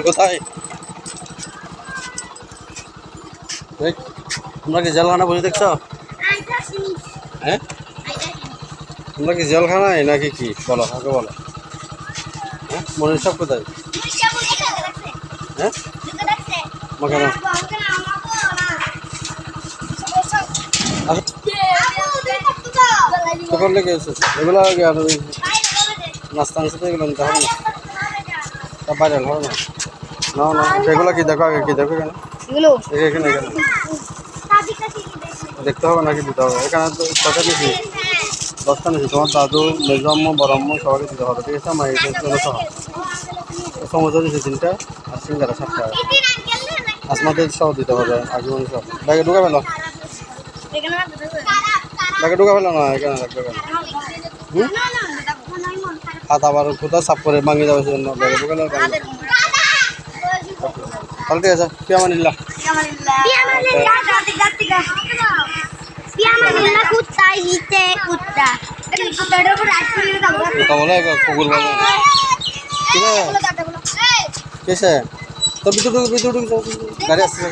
কোথায় তোমরা কি জেলখানা বসে দেখছো? হ্যাঁ, তোমরা কি জেলখানায় নাকি কি বলো, আগে বলো। হ্যাঁ, মনির সব কোথায়? হ্যাঁ, কেন তখন লেগে এসেছে এগুলো আগে আর ওই নাস্তা নাস্তা এগুলো নিতে হবে না, তা বাইরে হবে না। না না, সেগুলো কি দেখো, আগে কি দেখো এখানে, এখানে এখানে দেখতে হবে নাকি দিতে হবে? এখানে তো কটা নিয়েছি, 10টা নিয়েছি। তোমার দাদু, মেজম্ম, বড়ম্ম সবাইকে দিতে হবে, ঠিক আছে? আমার এই সহ সমোসা দিয়েছে 3টা, আর সিঙ্গারা 7টা, আসমাদের সহ দিতে হবে, আগমন সহ। ব্যাগে ঢুকে ফেলো, ব্যাগে ঢুকে ফেলো না, এখানে রাখবে কেন? হাত আবার কোথাও সাফ করে ভাঙিয়ে যাবে, সেজন্য ব্যাগে ঢুকে ফেলো। তাহলে ঠিক আছে, পিয়ামানিল্লাহ। কথা বলে কুকুর বলে কেসে তো ভিতর গাড়ি আসছে।